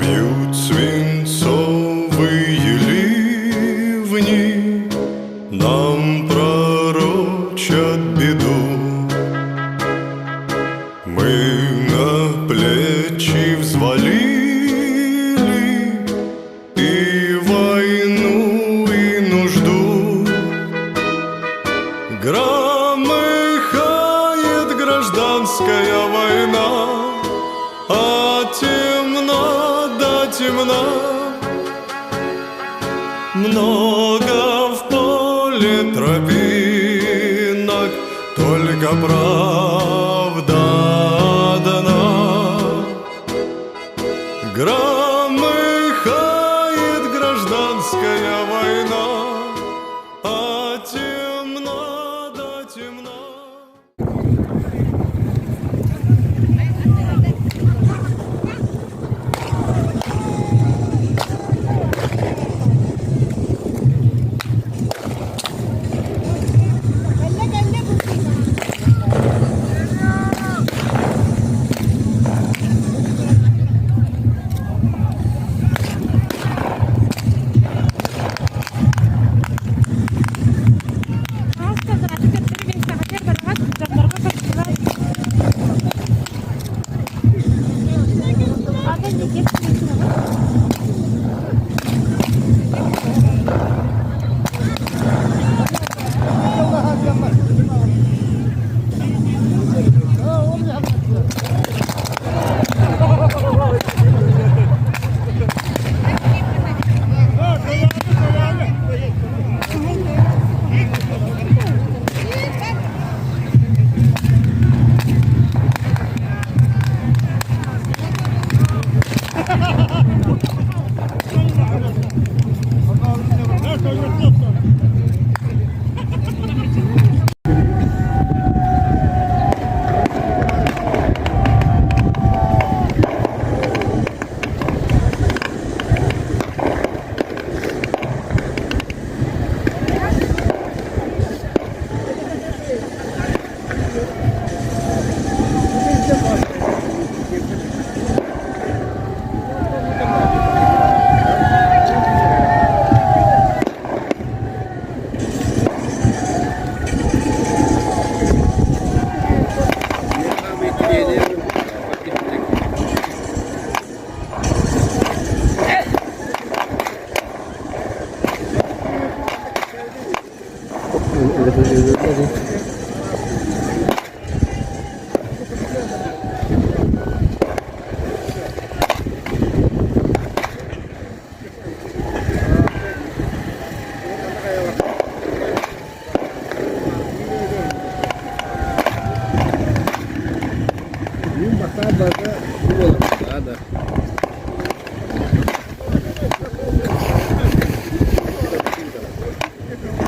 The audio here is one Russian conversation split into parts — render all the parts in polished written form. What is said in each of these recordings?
Бьют свинцовые ливни, нам пророчат беду. Мы на плечи взвалили и войну, и нужду. Громыхает гражданская война, а темно да темна. Много в поле тропинок, только правда одна. Громыхает гражданская война, а темно да темно.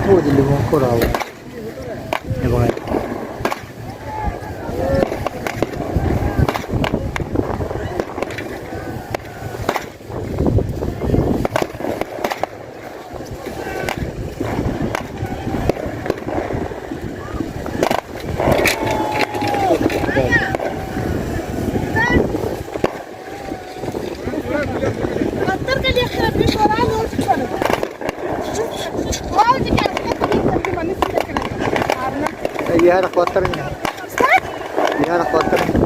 Pô de limão coral. É bom. يا اخواتنا يا اخواتنا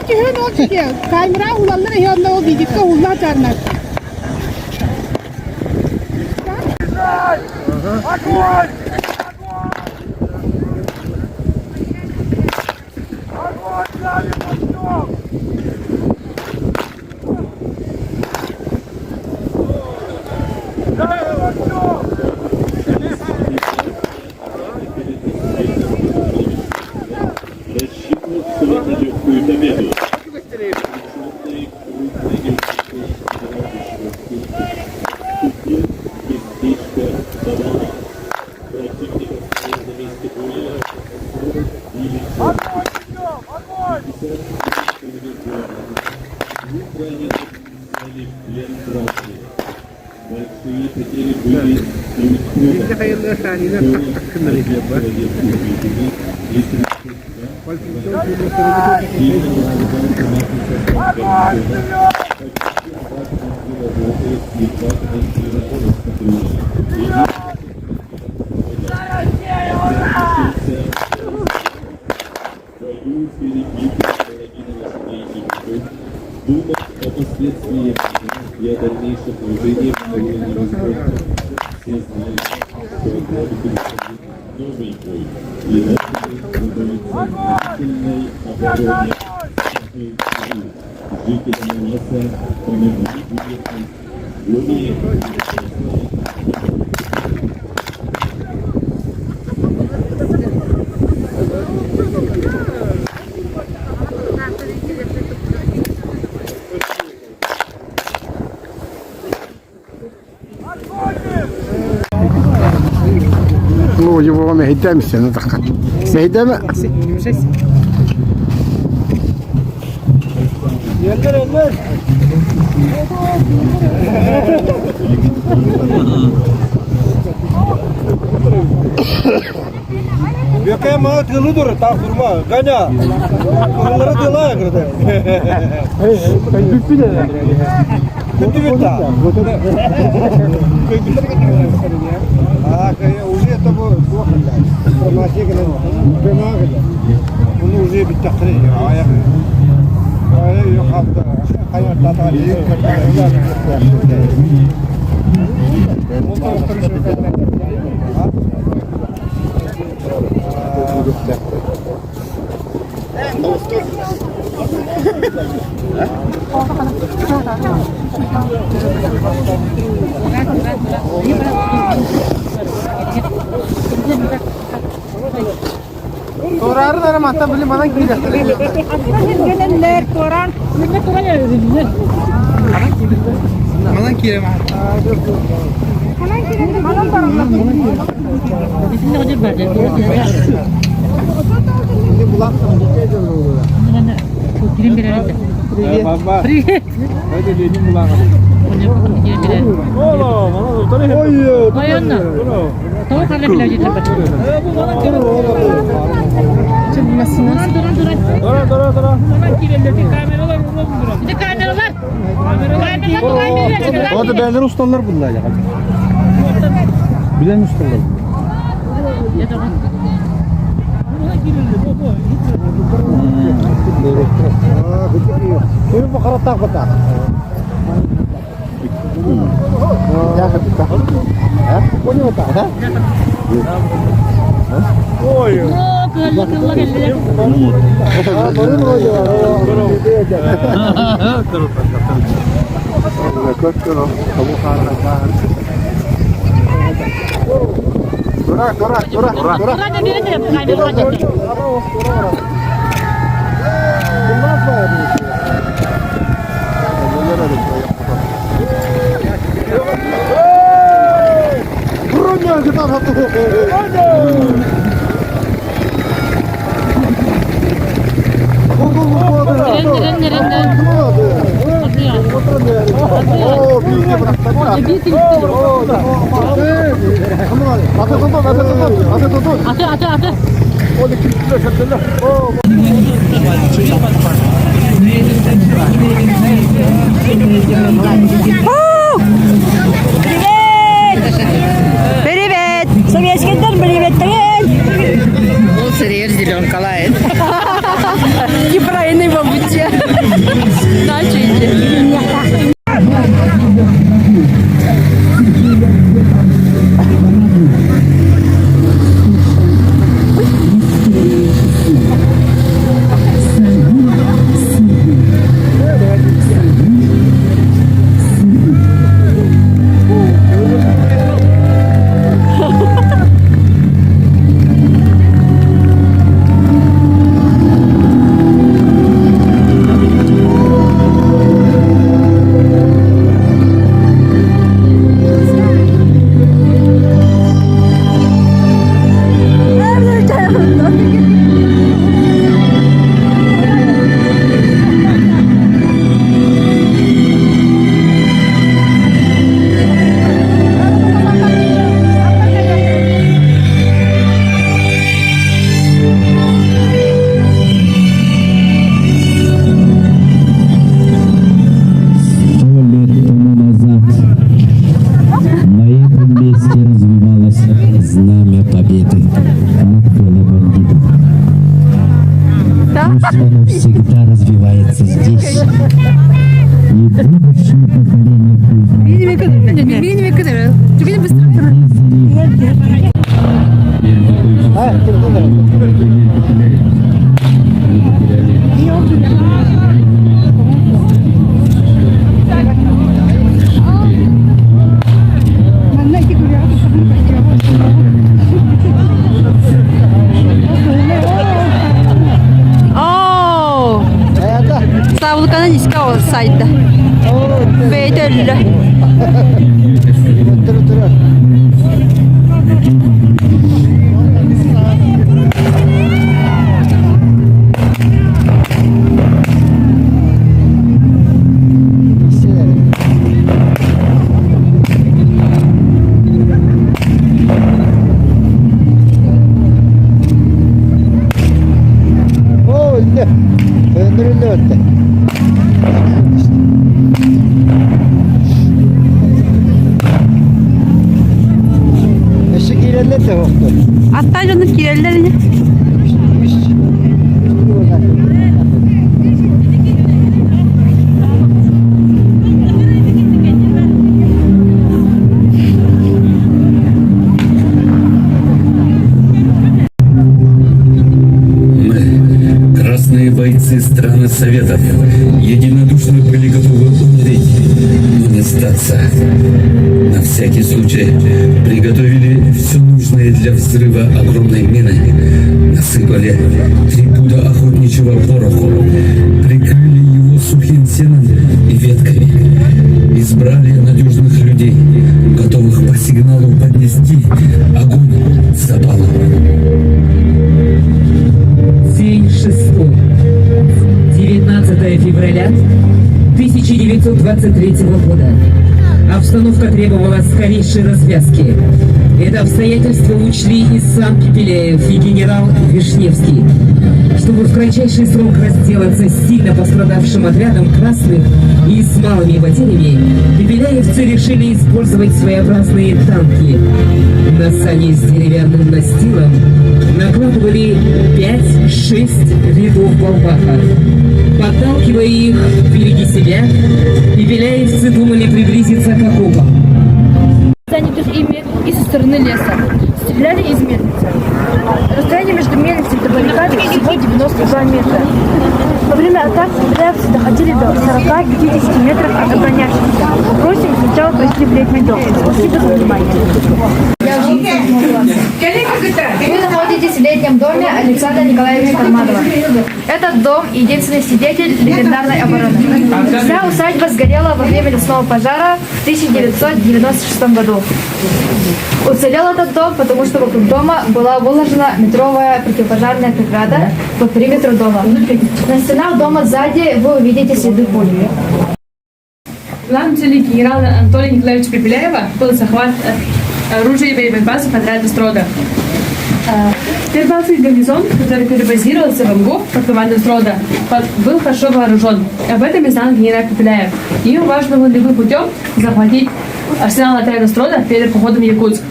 Ki hön oldu ki kamera ulanlar yanında o diyecek de ulan çarnar. Bizde hayırlı efendiler hakkında ne diyor bak? Думать о последствиях и о дальнейшем движении в военный разбор. Все знают, что однажды предстоит новый бой, и это называется длительной обороне. Жители леса помогли уехать более Ну, его мегидемся, ну так. Мегидeme. Bekaya mah telu dur, tak kurma, ganya. Kurları tela ya kırdı. Büyük de. Kutu bitta. Ah, kaya uzi tabu dua kanda. Masih kena, kena kanda. Bunu uzi bitta kiri, ayak. Ayak yok hafta. Hayat tata liye. Torarı da mata bile bana gidiyor. Gelenler koran. Ne koran ya? Bana kire mah. Malam paramla. Bizim de hoca verdi. Şimdi bulak Girin bir arada. Baba. Hadi dedim bulan. Girin bir arada. Oğlum, bana tutar ya. Oy. Koyun da. Tavuk hala bile acı tabii. Duran. Dora. Bir de kameralar. Kameralar. O da benden ustalar bunlar ya. Bilen ustalar. Ya da Bunu bu kadar tak batak. Ya batak. Ha? Bu ne batak ha? Oy. kıllı geldi. Ha, bunu mu oluyor? Dora. Duran da biri de kameralar. Buraya kita satu. Oh, bizi bıraktık. Atı. Привет! Советский дом, привет! Bu seriyer zilon kalayın. Неправильный, мабуть. Начали. оно всегда развивается здесь. И будущее поколение Oo. Savulkanın iski olsaydı. Beytölü. Öldürüldü ötte. Eşik ilerler de yoktu. Hatta canım kirellerini. Мы, красные бойцы страны Советов, единодушно были готовы умереть, но не сдаться. На всякий случай приготовили все нужное для взрыва огромной мины, насыпали 3 пуда охотничьего пороху, прикрыли его сухим сеном и ветками, избрали надежных людей, готовых по сигналу поднести огонь к запалу. День 6. 19 февраля 1923 года. Обстановка требовала скорейшей развязки. Это обстоятельство учли и сам Пепеляев, и генерал Вишневский. Чтобы в кратчайший срок разделаться с сильно пострадавшим отрядом красных и с малыми потерями, пепеляевцы решили использовать своеобразные танки. На сани с деревянным настилом накладывали 5-6 рядов болваха. Подталкивая их впереди себя, пепеляевцы думали приблизиться к окопам. Занятых ими и со стороны леса. Стреляли из мельницы. Расстояние между мельницей и баррикадой всего 92 метра. Во время атак пепеляевцы доходили до 40-50 метров от обороняющихся. Просим сначала провести предмет. Спасибо за внимание. Вы находитесь в летнем доме Александра Николаевича Карманова. Этот дом – единственный свидетель легендарной обороны. Вся усадьба сгорела во время лесного пожара в 1996 году. Уцелел этот дом, потому что вокруг дома была выложена метровая противопожарная преграда по периметру дома. На стенах дома сзади вы увидите следы пуль. Главной целью генерала Анатолия Николаевича Пепеляева был захват оружия и боеприпасов отряда Строда. Первый гарнизон, который перебазировался в Амгов под командой Строда, был хорошо вооружен. Об этом и знал генерал Пепеляев. И важно было любым путем захватить арсенал отряда Строда перед походом в Якутск.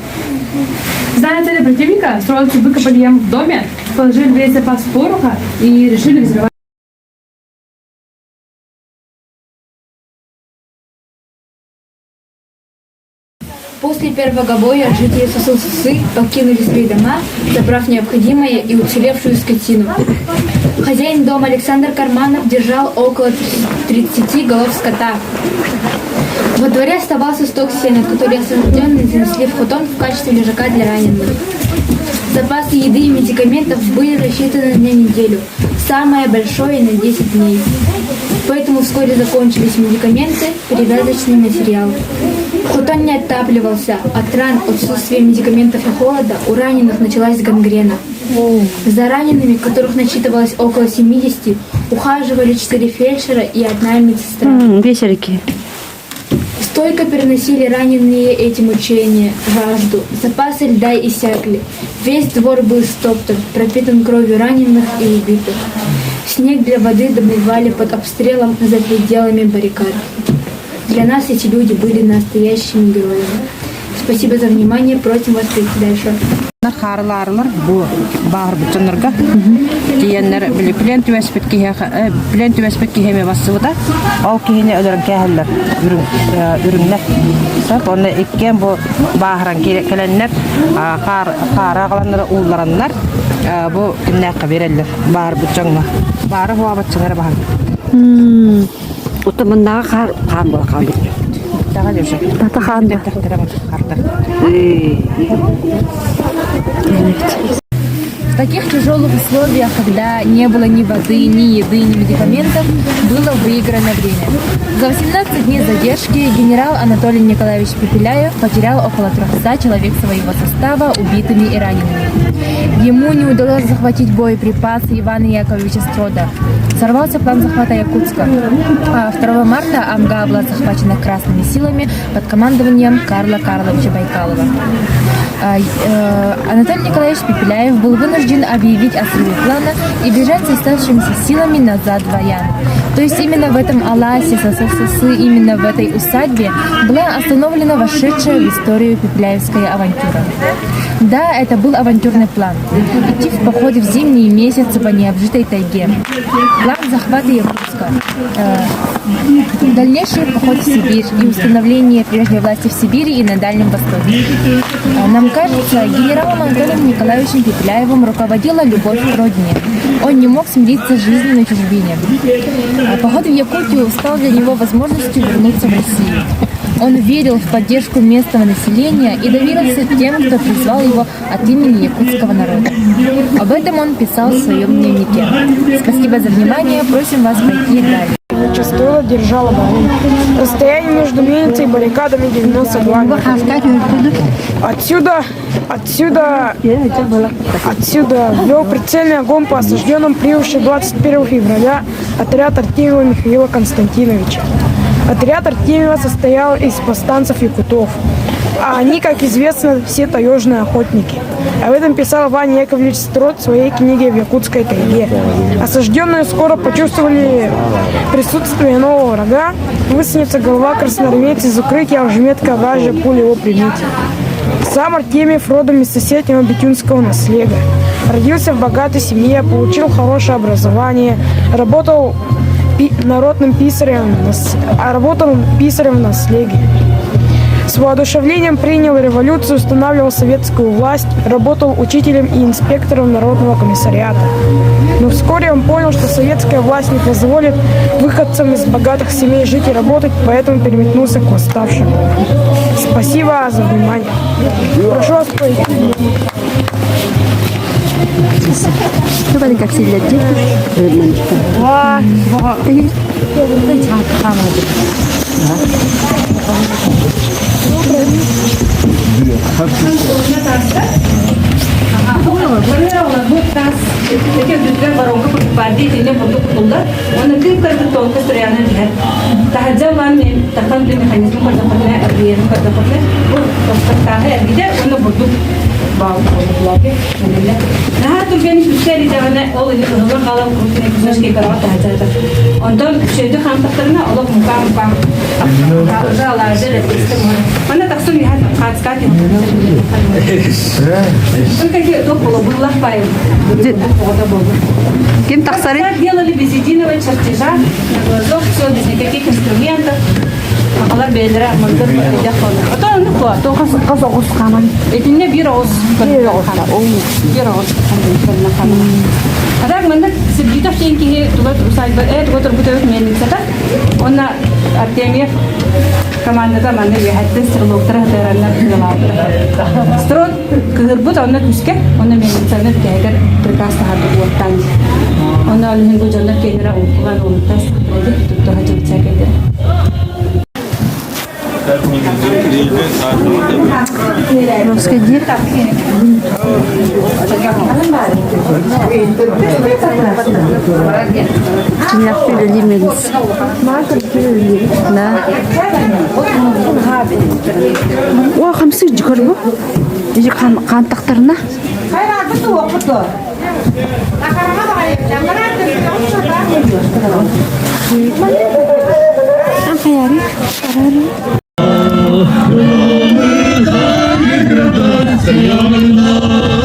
Зная цели противника, строевцы выкопали яму в доме, положили весь запас пороха и решили взрывать. После первого боя жители Сосусы покинули свои дома, забрав необходимое и уцелевшую скотину. Хозяин дома Александр Карманов держал около 30 голов скота. Во дворе оставался сток сена, который осажденные занесли в хутон в качестве лежака для раненых. Запасы еды и медикаментов были рассчитаны на неделю, самое большое на 10 дней. Поэтому вскоре закончились медикаменты, перевязочный материал. Хутон не отапливался. От ран, отсутствия медикаментов и холода у раненых началась гангрена. За ранеными, которых насчитывалось около 70, ухаживали 4 фельдшера и 1 медсестра. Веселики. Стойко переносили раненые эти мучения, жажду. Запасы льда иссякли. Весь двор был стоптан, пропитан кровью раненых и убитых. Снег для воды добывали под обстрелом за пределами баррикад. Для нас эти люди были настоящими героями. Спасибо за внимание. Просим вас прийти дальше. Харыларылар bu bağır bütünlerge diyenler bile plan tüvespet ki heme basılı da al ki hene ölerin keheller ürünler sap onu ekken bu bağıran gelenler kara kalanları uğurlaranlar bu kimnekka verirler bağır bütünler bağırı hava bütünlere bağır Utamındağı kar mı kaldı? daha diyorsun Tata kandı. В таких тяжелых условиях, когда не было ни воды, ни еды, ни медикаментов, было выиграно время. За 18 дней задержки генерал Анатолий Николаевич Пепеляев потерял около 300 человек своего состава убитыми и ранеными. Ему не удалось захватить боеприпасы Ивана Яковлевича Строда. Сорвался план захвата Якутска. 2 марта Амга была захвачена красными силами под командованием Карла Карловича Байкалова. Анатолий Николаевич Пепеляев был вынужден объявить о срыве плана и бежать с оставшимися силами назад в Аян. То есть именно в этом Аласе, именно в этой усадьбе была остановлена вошедшая в историю пепеляевская авантюра. Да, это был авантюрный план. Идти в походе в зимние месяцы по необжитой тайге. План захвата Якутска. Дальнейший поход в Сибирь и установление прежней власти в Сибири и на Дальнем Востоке. Нам кажется, генералом Анатолием Николаевичем Пепеляевым руководила любовь к родине. Он не мог смириться с жизнью на чужбине. Поход в Якутию стал для него возможностью вернуться в Россию. Он верил в поддержку местного населения и доверился тем, кто призвал его от имени якутского народа. Об этом он писал в своем дневнике. Спасибо за внимание, просим вас пройти далее. Часто держал оборону. Расстояние между мельницей и баррикадами 92 метра. Отсюда вел прицельный огонь по осажденным прибывший 21 февраля отряд Артемьева Михаила Константиновича. Отряд Артемьева состоял из повстанцев-якутов, а они, как известно, все таежные охотники. Об этом писал Ваня Яковлевич Строд в своей книге «В якутской тайге». Осажденные скоро почувствовали присутствие нового врага. Высунется голова красноармейца из укрытия, а уже меткая вражья пуля его приметит. Сам Артемьев родом из соседнего Битюнского наслега. Родился в богатой семье, получил хорошее образование, работал народным писарем, писарем в наслеге. С воодушевлением принял революцию, устанавливал советскую власть, работал учителем и инспектором Народного комиссариата. Но вскоре он понял, что советская власть не позволит выходцам из богатых семей жить и работать, поэтому переметнулся к восставшим. Спасибо за внимание. Прошу вас пройти. Coba dikasih lihat dia. Wah, ini sama aja. Nah, tuh kan susah di jalannya. Oh, ini orang kalau mungkin kita sekali kerawat aja. Untuk jadi kantor terna, Allah muka. Kalau lah ada sistem mana tak sulit hat kat. Kan gitu kalau bulah pai. Kim tak sari? Делали безединого чертежа, на глазок все без никаких инструментов. Алар бедра мандыр дәхәл. Ата аны куа, то кыз огыз каман. Этинне бир огыз. Бир огыз. Ада мында сибдитов тенки тугат усайба, тугат турбутовик мельницада. Онна Артемьев командада манда яхатты сырлыктыра дәрәннәр кылалар. Строт кырбут онна күскә, онна мельницаны тәгәр приказ тахады уттан. Онна алын бу җаннар кенера укыган ултас, тутта хаҗып чәкәде. Расходи. Чиняхты лимитс. Да. О, хамсы жигөрбү? Жиг кан тактарына. Гражданская война.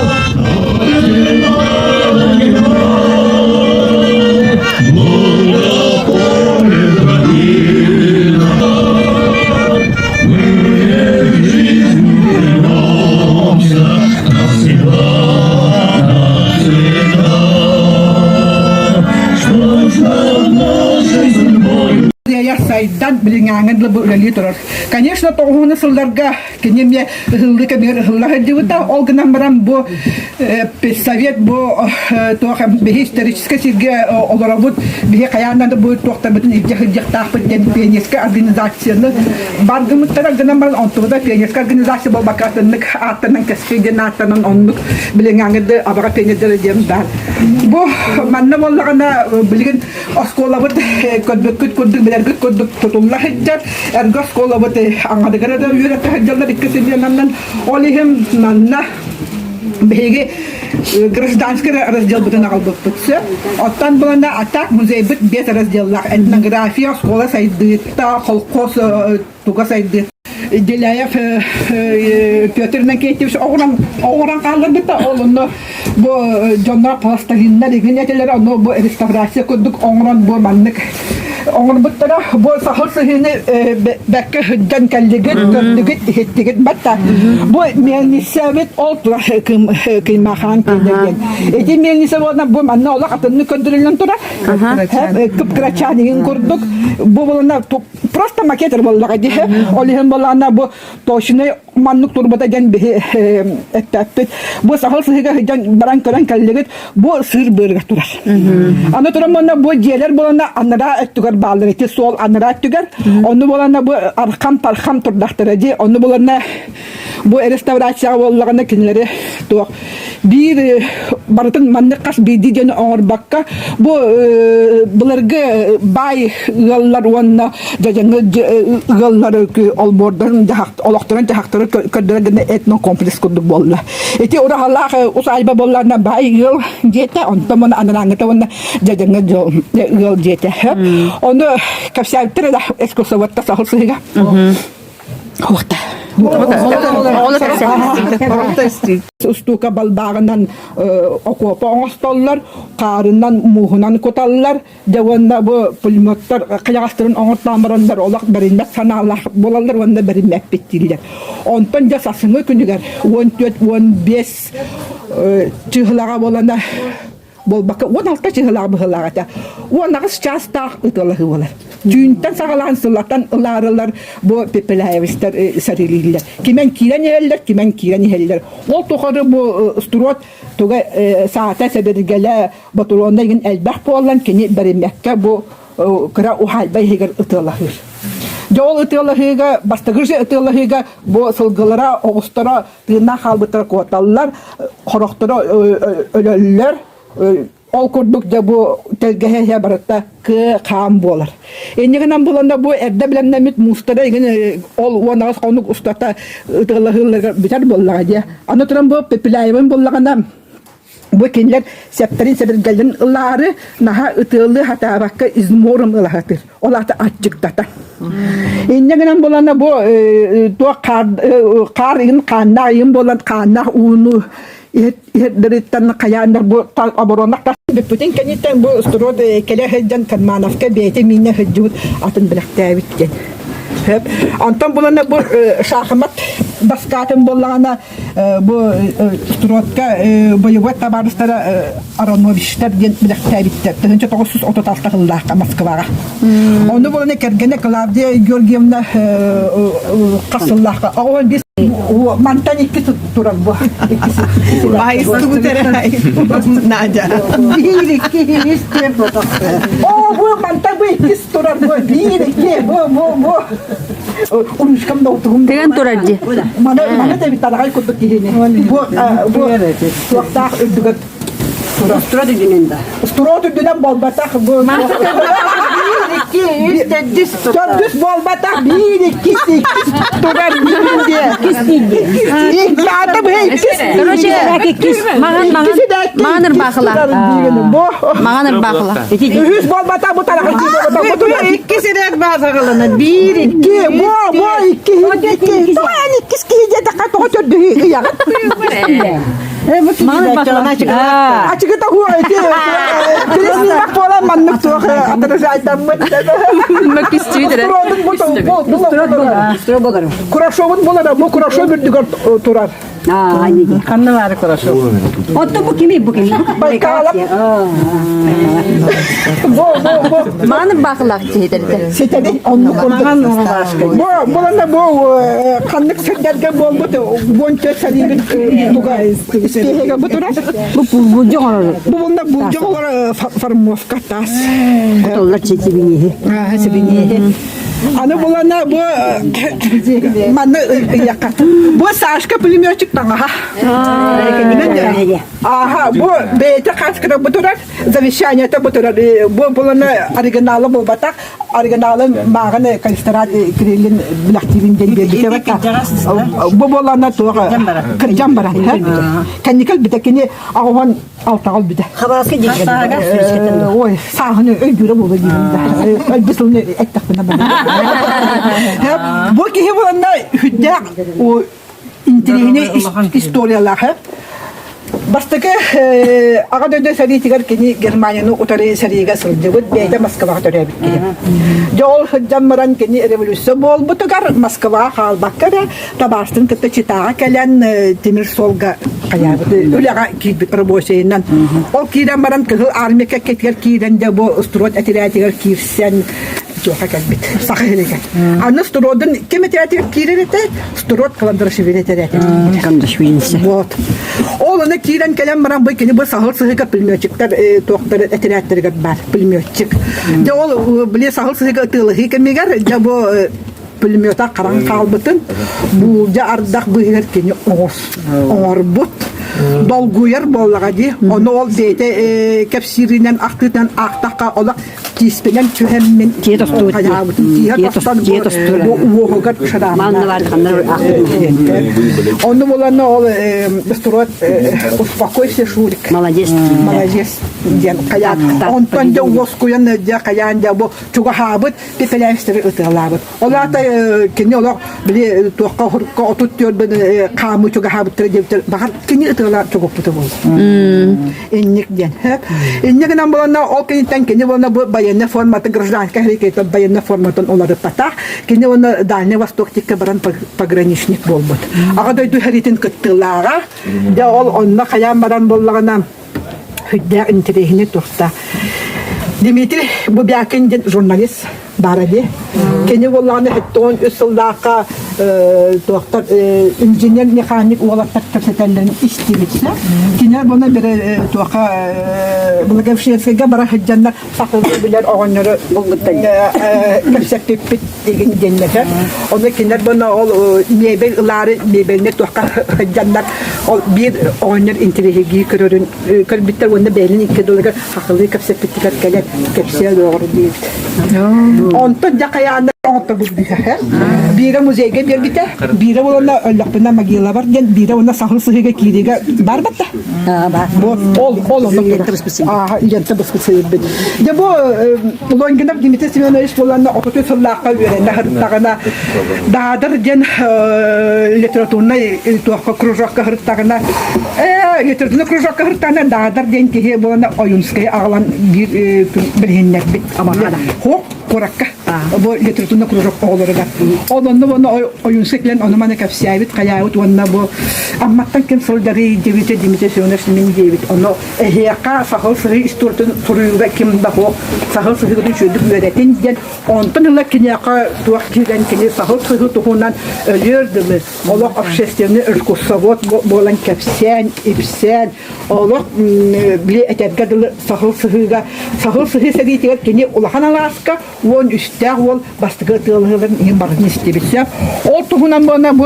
сайдан билиңаңын лы үлели турар. Конечно, тоғуны сылларга кенеме хыллы кемер хыллага дивута олгынан барам бу педсовет бу тоха историческое сирге олоробут бихе каянда бу тохта бутун ижехтах бен пионерская организацияны баргымыттар гынан баран онтуда пионерская организация болбакатыннык аттанын каспеген аттанын оннук билиңаңды абага пионердер дем бар. Бу манна боллагана билген осколабыт көдбөккүт билергит көдбөк тутулла хеджер эрго осколабыт аңадыгара да юрата хеджерлер иккесиннен олихим манна беге гражданский раздел бутын алып бутса оттан буланда атак музей бит бет разделлар этнография школа сайды та колкос туга сайды Деляев Петр Накетевич огран калды бит олуну бу жонна пластилинна деген этелер аны бу реставрация көдүк огран бу маннык Оңыр бұттара бұл сақылсы хені бәккі хүдден кәлдігіт, көрдігіт, хеттігіт бәтті. Бұл мелнисәвет ол тұра күймақан күйдерген. Еті мелнисәвет бұл манна олақ атынны көндірілін тұра. Күп-күрачанығын көрдік. Бұл болына просто макетер болыға дейі. Олығын болағына бұл тошыны маннық тұрбата ген бі әттәппет. Бұл сақылсы хені хүдден баран көрен кәлдігіт бұл сыр бөргі тұра. Аны тұра мұнда бұл диелер болына аныра әттігір bağları ki sol anırat tüger. Onu bolana bu arkam parkam turdaktırıcı. Onu bolana bu restorasyonu bollarına kinleri tuğ. Bir barıtın manlıkas bir diyeni ağır bakka. Bu bulargı bay yıllar onunla jajangı yılları olbordan olaktıran jahaktırı kördüğünde etno kompleks kurduk bolla. Eti orahalar usayba bollarına bay yıl jete. Ondan anırangıta onunla jajangı yıl jete. Onu kapsayıptırı da ekskursivatta sahılsıyla. Oğta. Ustuka balbağından okupa oğustollar, karından muhunan kotallar, devanda bu pulmotlar, kıyastırın oğurtlamırınlar, olak berinmek sanallar, bolallar, onda berinmek bittiler. Ondan jasasını kündüger, 14-15 çıhılağa bolanda, bol bakı 16 çıhılağa bıhılağa da. Onağız çastağ ıtılağı olar. Tüyünden sağlanan sılatan ılarılar bu pepelayevistler sarılırlar. Kimen kiren yeller, kimen kiren yeller. Ol tokarı bu sturot toga saate sebergele batulonda yin elbah boğulan kini berimekke bu kıra uhalbay heger ıtılahır. Jol ıtılahıga, bastagırca ıtılahıga bu sılgılara, oğustara, tırnak halbıtara kotallar, horoktora ölüller, ol kurdukça bu telgehe barıtta kağım bolar. Enyeğinden bulanda bu erde bilemnemit mustara ol onağız konuk ustata ıtılahılar bitar bolar diye. Anlatıran bu pepilayevin bollarına bu kendiler septerin sebirgelin ıları naha ıtılı hata bakka izmorum ılahatır. Ola da açıktata. Enyeğinden bulanda bu karın kanağın bolan kanağ unu deritten kayanlar bu aboronlar da bütün kenitten bu strod kele heccan kanmanafka beyte minne heccut atın bıraktı bitken. Hep antam bulana bu şahmat baskatın bulana bu strodka bu yuvat tabaristara Aronovişler diye bıraktı bitti. Tınca 930 yılda Moskva'ya. Onu bulana kergene Klavdiya Georgievna kasıllahka. Ağol biz mantan iki tutturan bu. Bahis tuteray. Nadia. Bir iki işte bu. O bu mantan bu iki tutturan bu. Bir iki bu. Unuşkam da oturum. Tegen turacı. Mana da bir tane kurduk yine. Bu tuakta ödügat. Strada gününde. Strada dönem balbatak bu. Düz balbatak bir ikisi tutar gününde. İlk zaten bu ikisi. Mağanır bakıla. Mağanır bakıla. Düz balbatak bu tarafa. İkisi de bazılarına. Bir iki. Bu iki. Tamam ikisi de kato düğü ya. Mağanır bakıla. Açık tahu itu. Terus nak pola manuk tu antara saya mut. Makis Twitter. Kurashovun bolar. Bu kurashov bir digar turar. Kanna var хорошо. Otto bu kimi bu kimi? Baykal. Маны бақылақ дейді. Сетеде онны конған боланда бу каннык сендерге болбут бонча саригин туга стеге бутура бу жогор бу боланда бу жогор формовка тас толла чечибини себини аны болана бу манны яка бу сашка пулеметчик таңа ага бу бейте каскра бутура завещание та бутура бу болана оригиналы болбатак оригиналы маганы калистрат крилин блактивин дендербите бата бу болана туга кыржамбара канникал битекени аган алтагал бите хабаска диген ой сагыны өйдүрө болду дигенде элбисылны эттакпына бу ки болана хүддак о интригне историялар Бастыгы ага дөйдө сари тигер кини Германияны утары сарига сылдыбыт бейде Москвага төрөбүт кини. Жол хыджаммаран кини революция болбутугар Москва халбаккара табаштын кытта читага келен темир солга каябыты үлага кийбит рабочийнан. Ол кийден баран кыгыл армияга кеткер кийден де бу строт атиратигер кийсен жока келбит. Сахылыга. Аны стродын ким атиратигер кийрете строт каландрашвилете. Каландрашвилсе. Вот. Ол кирен келем баран бу кини бу сахыл сыгы пулеметчиктер токтор этерәттерге бар пулеметчик. Де ол биле сахыл сыгы тылыгы кемигер де бу пулемета каран калбытын бу да ардак бу кини орбут долгуяр боллага ди оны ол дейте кепсиринен актытан актакка ола киспенен чөһеммен тиетосту уогат шада манны бар кандар оны боланы ол достурот успокойся шурик молодец ден каят он тонде воскуян де каян де бу чуга хабыт пепелестер ытылабыт олата кини олар биле тоққа хурка отуттер бен камы чуга хабыт деп багар кини ытылар чуга путы бол инник ден инник нам болана ол кини тан кини болана военная формата гражданская рекета военная формата олар пата кини она Дальний Восток тикке баран пограничник болбут ага дойду харитин кыттылара де ол онна каян баран боллагана хүддә интерегине турта Дмитрий Бубякин журналист баради кени болланы хеттон үсылдака доктор инженер механик олаттар көрсөтөлөрүн иштебитсе кени буна бир тока благовещенскийге бара хеджандар сакылды билер огоннору булгуттан көрсөтүп деген деннеге оны кинер буна ол мебель ылары мебелне тока хеджандар ол бир огоннор интереги көрөрүн көрбүттөр онда белин $2 сакылды көрсөтүптүр келет кепсе doğru дейт Онто жакаяны онто бузбиха. Бире музейге бергите. Бире болона өллөкпүнө могила бар. Бире она сахыл сыгыга кириге бар бата. Бар. Ол оны янта быскысы бит. Де бу лонгинап Дмитрий Семенович болана окуту сыллакка беренде хыртагана дадыр ден литературный туакка кружокка хыртагана литературный кружокка хыртагана дадыр ден кие болана Оюнская агылан бириннер бит амана. Хок Коракка. Бу литературный кружок оолорга. Онны бону Оюнскайлен онумана капсиябит каяут онна бу амматтан кен солдари дебите Дмитрий Семенович мен дебит. Оно эхяка сахал сыры истортун туруга ким да хо сахал сыры чөдүк беретен ден онтон ла киняка туак кирен кини сахал сыры тухунан ölürdü. Ola общественный ыркусовод болан капсиан ипсен ола били этерге сахал сыры сагитер кини улаханаласка он üstte ol bastığı tığılığın en barını istebitse o tuhundan bana bu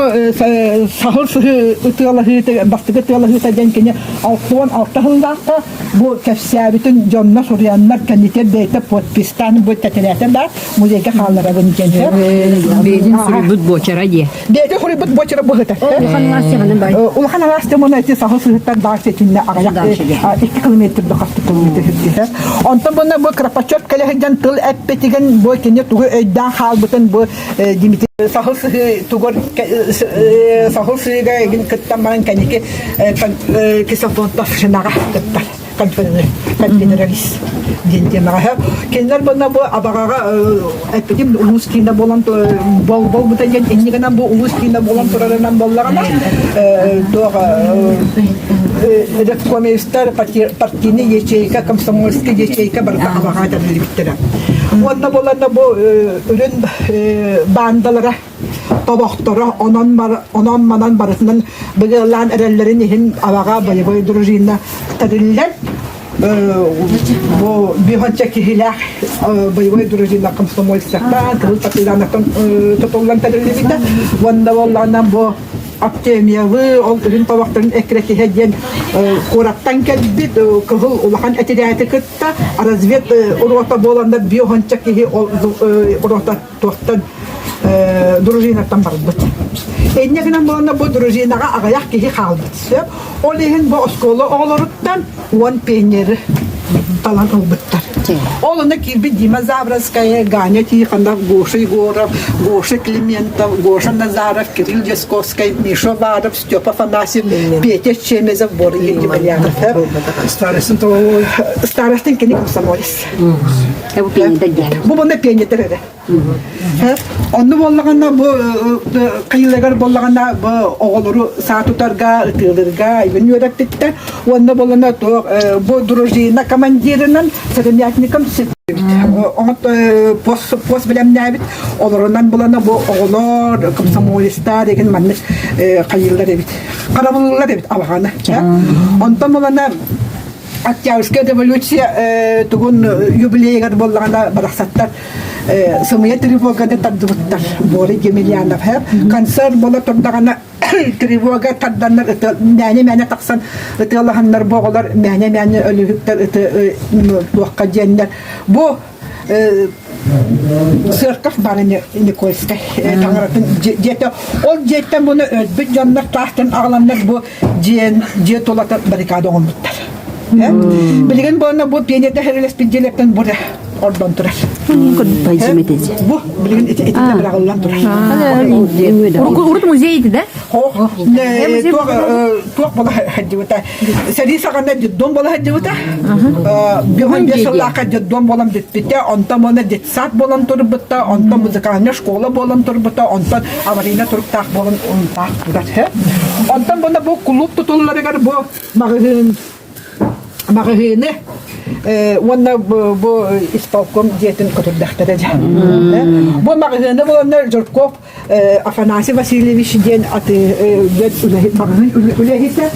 sahıl sıhı tığılığı bastığı tığılığı da denkine altı hıldakta bu kefsiyabitin canına soruyanlar kendisi beyte potpistan bu teteleten de muzeyke kallara dönüşense Beydin sürübüt boçara diye. Beyde sürübüt boçara bu hıta Ulhan Alastı'nın eti sahıl sıhıttan daha seçinle ağayak 2 kilometre 6 kilometre hıttı ondan bana bu krapaçot kalahıcan tıl etpetigen bu kini tuğu ödden halbıtın bu Dimitri sahıl sıhı tuğur sahıl sıhıga egin kıttan bana kaniki kisa fontaf şınağa kıttan конфедералист дендемага. Кенлер бана бу абагага эпидем улус кине болан бол бутаген эннигена бу улус кине болан турарынан боллагана тога реформистар партийный ячейка комсомольский ячейка бар абага да билиптера. Онда боланда бу үрүн бандалара тобоқтора онон манан барысынан быгылан эреллерин ихин абага боевой дружина тариллер бу бихонча кихилах боевой дружина комсомольцтан кыл партизанаттан тотоллан тариллебита онда боллана бу Актемиявы, ол үрін табақтарын әкірәкі хәден қораттан кәдбет, кығыл улахан әтірәті күтті, развед ұруата боланда биоханча кеге ұруата тоқтан дружинаттан барды. Әннегінен боланда бұл дружинаға ағаяқ кеге қалды. Ол ехін бұл осколы оғылырыттан уан пейнері талан ұлбыттар. Олына кирби Дима Заврадская, Ганя Тихонов, Гоша Егоров, Гоша Климентов, Гоша Назаров, Кирилл Ясковский, Миша Варов, Степа Фанасьев, Петя Чемезов, Боря Демьянов. Старостин кені комсомолец. Бұл на пені дәреді. Оны болағанда қиылығар болағанда оғылыры саатутарға, ұтылырға, үйін өрәптеттер. Оны болағанда бұл дружина командирінің сәрімятникам пост білем нәбіт, оларынан болағанда бұл оғылыр, комсомолистар деген мәнір қиылылар әбіт. Қарабылылар әбіт алағаны. Онтан болағанда Октябрьская революция тугун юбилейгар боллаганда бараксаттар сымыя тревогада тардыбыттар Боря Емельянов концерт бола турдагана тревога тарданнар мәне таксан ытылаханнар боголар мәне өлүктөр туакка жендер бу Сырков барыны Никольская таңыратын жете ол жеттен буну өлбүт жандар тахтын агаландар бу же толата баррикада оңбуттар Билген болна бу пенете херелес пиджелектен бурда ордон турар. Бу билген эти брагыллан турар. Урут музей да? Туак бола хаддивата. Сариса гана дом бола хаддивата. Бихон бесалака дом болам детте, онта мона детсат болам турбутта, онта музыкальная школа болам турбутта, онта аварийна туртак болам онтак турат. Онта мона бу клуб тутулларыгар бу Магазины, вона бо исполком детен котурдахтара. Бо магазины вона Жортков Афанасий Васильевич ден аты магазин улехита.